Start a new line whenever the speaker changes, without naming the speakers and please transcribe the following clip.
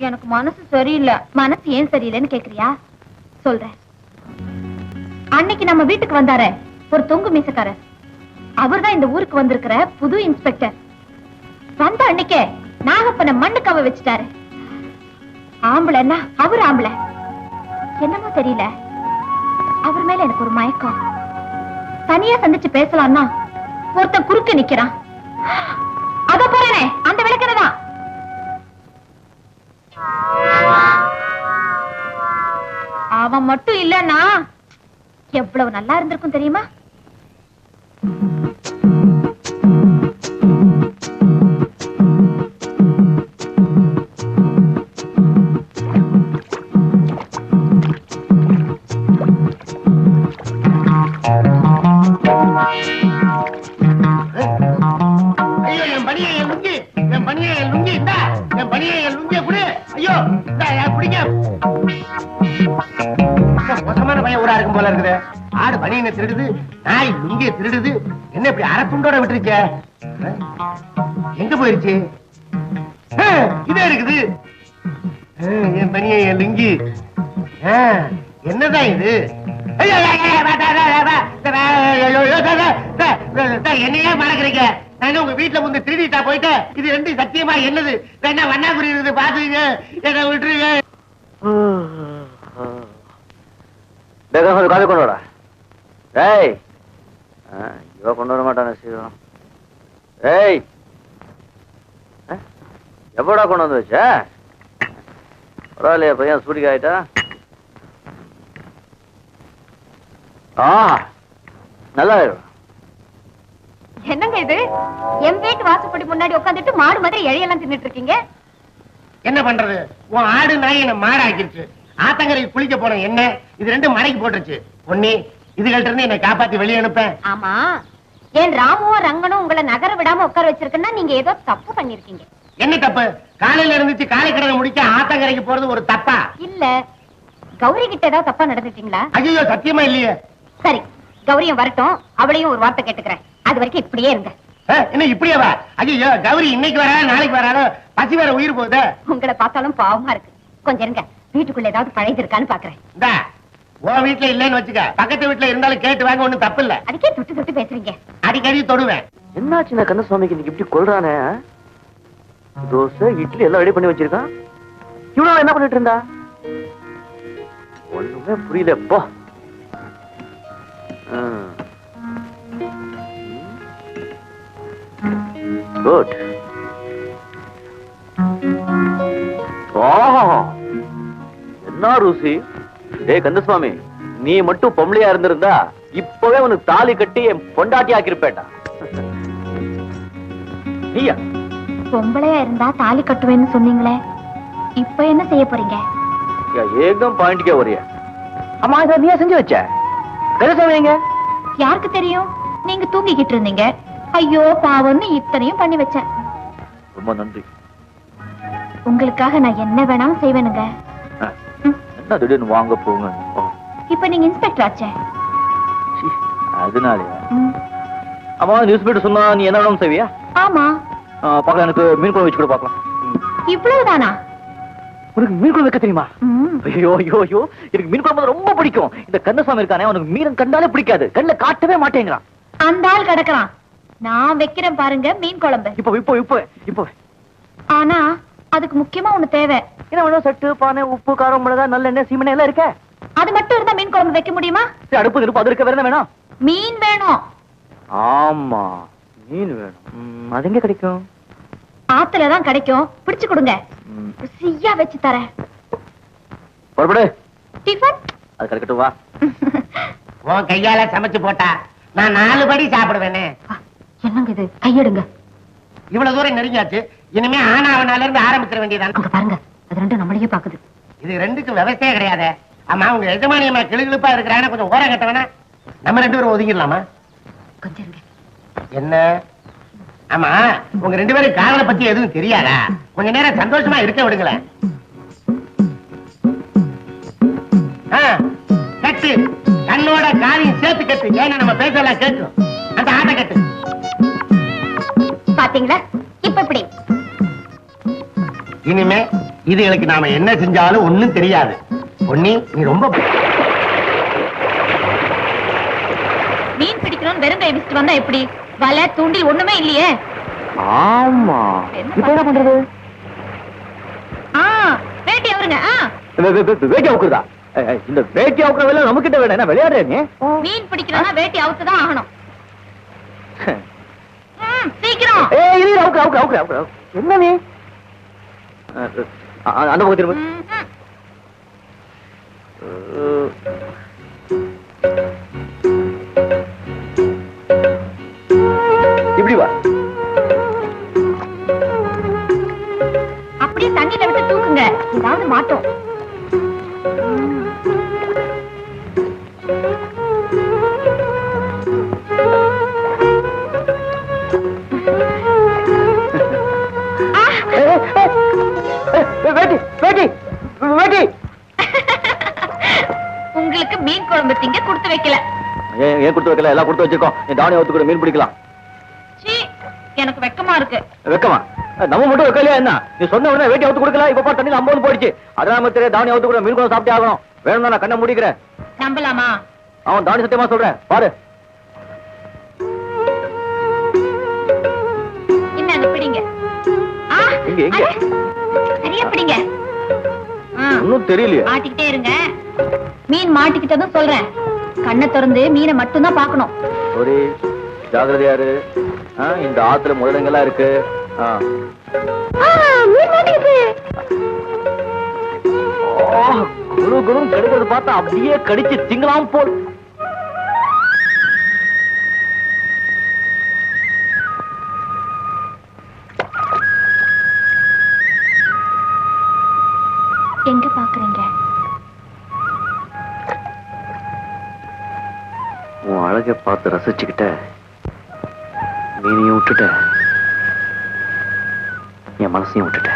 எனக்கு மனசு சரியில்லை. மனசு ஏன் சரியில்லைன்னு கேக்குறியா? சொல்றேன். அன்னைக்கு நம்ம வீட்டுக்கு வந்தாரே ஒரு தொங்கு மீசக்காரர், அவர்தான் இந்த ஊருக்கு வந்திருக்கிற புது இன்ஸ்பெக்டர். வந்த அன்னைக்கே நாகப்பனை மண்ணுக்காவ வச்சுட்டாரு. ஆம்பளைன்னா அவர் ஆம்பளை. என்னமோ தெரியல, அவர் மேல எனக்கு ஒரு மயக்கம். தனியா சந்திச்சு பேசலாம்னா ஒருத்தன் குறுக்க நிக்கிறான். அத போறேனே அந்த விளக்கணதான். அவன் மட்டும் இல்லன்னா எவ்வளவு நல்லா இருந்திருக்கும் தெரியுமா?
ஆடு பனியனை திருடுது, நாய் லுங்கிய திருடுது. என்ன இப்படி அரத்துண்டோட விட்டுருச்ச? எங்க போயிருச்சு? இதே இருக்குது என் பனியை, என் லுங்கி. என்னதான் இது? என்னையே மறக்கிறீங்க? நான் உங்க வீட்டுல வந்து திருடிட்டா போயிட்டு இது ரெண்டு சத்தியமா என்னது? வேணா வண்ணா புரியுது, பாத்துங்க, என்ன விட்டுருங்க.
காஃபி கொண்டு வாடா. ஏய், இவ கொண்டு வர மாட்டான சீக்கிரம். ஏய், எப்படா கொண்டு வந்து வச்ச? பரவாயில்லையா பையன், சூடிக்கு ஆயிட்டா? நல்லா இருக்கும்.
என்னங்க இது? என் வீட்டு வாசப்படி முன்னாடி உட்காந்துட்டு மாடு மாதிரி இழையெல்லாம் தின்னுட்டு இருக்கீங்க.
என்ன பண்றது? உன் ஆடு நாய் என்ன மாடு ஆக்கிருச்சு. ஆத்தங்கரைக்கு குளிக்க போன என்ன இது ரெண்டும் மடைக்கு போட்டுருச்சு. பொன்னி, இதுகள்ட்ட இருந்து என்னை காப்பாத்தி வெளியே அனுப்பேன்.
ஆமா, ஏன் ராமுவும் ரங்கனும் உங்களை நகர விடாம உட்கார வச்சிருக்குன்னா நீங்க ஏதோ தப்பு பண்ணிருக்கீங்க.
என்ன தப்பு? காலையில இருந்துச்சு காலை கடனை முடிக்க ஆத்தங்கரைக்கு போறது ஒரு தப்பா? இல்ல,
கௌரி கிட்ட ஏதாவது தப்பா நடந்துட்டீங்களா?
ஐயோ, சத்தியமா இல்லையே.
சரி, கௌரியும் வரட்டும், அவளையும் ஒரு வார்த்தை கேட்டுக்கிறேன். அது வரைக்கும் இப்படியே இருங்க.
என்ன இப்படியே வா? ஐயோ, கௌரி இன்னைக்கு வரா நாளைக்கு வராரோ, பசி வேற உயிர் போகுது.
உங்களை பார்த்தாலும் பாவமா இருக்கு. கொஞ்சம் இருங்க, வீட்டுக்குள்ள ஏதாவது பழையது இருக்கான்னு பாக்குறேன்.
உன் வீட்டுல இல்லன்னு வச்சுக்க, பக்கத்து வீட்டுல இருந்தாலும் கேட்டு வாங்க, ஒண்ணும் தப்பு இல்ல.
அதுக்கே தொட்டு தொட்டு பேசுறீங்க.
அடிக்கடி தொடுவேன்.
என்னாச்சு கந்தசுவாமிக்கு இன்னைக்கு இப்படி கொள்றானே? தோசை இட்லி எல்லாம் ரெடி பண்ணி வச்சிருக்கான். இவ்வளவு என்ன பண்ணிட்டு இருந்தா? ஒண்ணுமே புரியல. போ. குட். என்ன ருசி! டேய் கந்தசுவாமி, நீ மட்டும் பொம்பளையா இருந்திருந்தா இப்பவே உனக்கு தாலி கட்டி என் பொண்டாட்டி ஆக்கிருப்பேட்டா. நீயா
பொம்பளையா இருந்தா தாலி கட்டுவேன்னு சொன்னீங்களே, இப்ப என்ன செய்ய போறீங்க?
ஏகம் பாயிண்ட்கே வரியா? அம்மா, இதை நீயா செஞ்சு வச்ச? கந்தசுவாமிங்க
யாருக்கு தெரியும்? நீங்க தூங்கிக்கிட்டு இருந்தீங்க. ஐயோ பாவம்னு இத்தனையும் பண்ணி வச்சேன்.
ரொம்ப நன்றி.
உங்களுக்காக நான் என்ன வேணாலும் செய்வேனுங்க.
என்ன திடீர்னு வாங்க போங்க?
இப்ப நீங்க இன்ஸ்பெக்டர் ஆச்சே,
அதனாலயா? அம்மா, நியூஸ் பேப்பர் சொன்னா நீ என்ன வேணும் செய்வியா?
ஆமா.
பாக்கலாம், எனக்கு மீன் குழம்பு வச்சு கூட பாக்கலாம்.
இவ்வளவுதானா?
உனக்கு மீன் குழம்பு வைக்க தெரியுமா? ஐயோ ஐயோ ஐயோ, எனக்கு மீன் குழம்பு ரொம்ப பிடிக்கும். இந்த கந்தசாமி இருக்கானே, உனக்கு மீன் கண்டாலே பிடிக்காது, கண்ணுல காட்டவே மாட்டேங்கிறான்.
அந்த ஆள் கிடக்குறான். நான் வைக்கிறேன் பாருங்க மீன் குழம்பு.
இப்போ இப்போ இப்போ இப்போ
ஆனா அதுக்கு முக்கியமா ஒண்ணு தேவை.
என்ன வேணும்? சட்டு, பானை, உப்பு, காரம், மிளகா, நல்லெண்ணெய், சீமெண்ணெய் எல்லாம் இருக்க.
அது மட்டும் இருந்தா மீன் குழம்பு வைக்க முடியுமா?
அடுப்பு இருப்பு அது இருக்க. வேற என்ன வேணும்?
மீன் வேணும்.
ஆமா, மீன் வேணும். அது எங்க கிடைக்கும்?
ஆத்துலதான் கிடைக்கும். பிடிச்சு கொடுங்க, ருசியா வச்சு தரேன்.
புறப்படு.
டிஃபன்
அது கிடைக்கட்டும், வா.
உன் கையால சமைச்சு போட்டா நான் 4 படி சாப்பிடுவேனே.
என்னங்க இது? கையெடுங்க.
இவ்வளவு தூரம் நெருங்கியாச்சு, இனிமே ஆனாவனால இருந்து ஆரம்பிச்சிட வேண்டியதான்.
அங்க பாருங்க, அது ரெண்டும் நம்மளையே பாக்குது.
இது ரெண்டுக்கும் விவசாயம் கிடையாது. ஆமா, உங்க எஜமானியமா கிளுகிழுப்பா இருக்கிறான கொஞ்சம் ஓரம் கட்டவனா? நம்ம 2 பேரும் ஒதுங்கிடலாமா?
கொஞ்சம் இருங்க.
என்ன? ஆமா, உங்க 2 பேரும் காதலை பத்தி எதுவும் தெரியாதா? கொஞ்ச நேரம் சந்தோஷமா இருக்க விடுங்களேன். கட்டு, கண்ணோட காலையும் சேர்த்து கட்டு. ஏன்னா நம்ம பேசலாம் கேட்கும். அந்த ஆட்டை கட்டு.
பாத்தீங்களா? இப்ப இப்படி
இனிமே இதுகளுக்கு நாம என்ன செஞ்சாலும் ஒண்ணும் தெரியாது. பொன்னி நீ ரொம்ப
மீன் பிடிக்கணும்னு வெறும் கை விசிட்டு வந்தா எப்படி? வலை தூண்டில் ஒண்ணுமே இல்லையே.
ஆமா, இப்ப என்ன பண்றது?
வேட்டி அவருங்க.
வேட்டி அவுக்குறதா? இந்த வேட்டி அவுக்குற வேலை நம்ம கிட்ட வேணும். என்ன விளையாடுற நீ?
மீன் பிடிக்கணும்னா வேட்டி அவுத்துதான் ஆகணும். சீக்கிரம்.
என்ன நீ அந்த பக்கம் திரும்ப. இப்படி வா.
அப்படியே தண்ணியில விட்டு தூக்குங்க, ஏதாவது மாட்டோம். உங்களுக்கு மீன் குழம்பு திங்க கொடுத்து வைக்கல.
ஏன் கொடுத்து வைக்கல? எல்லாம் கொடுத்து வச்சிருக்கோம். நீ தானியம் ஊத்து கூட மீன் பிடிக்கலாம்.
எனக்கு வெக்கமா இருக்கு.
வெக்கமா? நம்ம மட்டும் வைக்கலையா என்ன? நீ சொன்ன உடனே வேட்டி அவுத்து கொடுக்கல. இப்ப தண்ணி 50 போயிடுச்சு. அதனால தெரிய தானியம் அவுத்து கூட மீன் குழம்பு சாப்பிட்டே ஆகணும். வேணும்னா நான் கண்ணை முடிக்கிறேன்.
நம்பலாமா?
அவன் தானி சத்தியமா சொல்றேன், பாரு.
என்ன பிடிங்க. சரியா பிடிங்க.
ஒன்னும் தெரியலையே.
மாட்டிக்கிட்டே இருங்க. மீன் மாட்டிக்கிட்டதும் சொல்றேன். கண்ணை திறந்து மீனை மட்டும் தான் பாக்கணும்.
ஒரு ஜாகிரதையா இரு. இந்த ஆத்துல முதலங்கள்லாம் இருக்கு.
மீன் மாட்டிக்கிட்டு.
குரு குரு கடிக்கிறது பார்த்தா அப்படியே கடிச்சு திங்கலாம் போல்.
எங்க பாக்குறீங்க?
உன் அழகை பார்த்து ரசிச்சுக்கிட்ட மீனையும் விட்டுட்ட, என் மனசையும் விட்டுட்ட.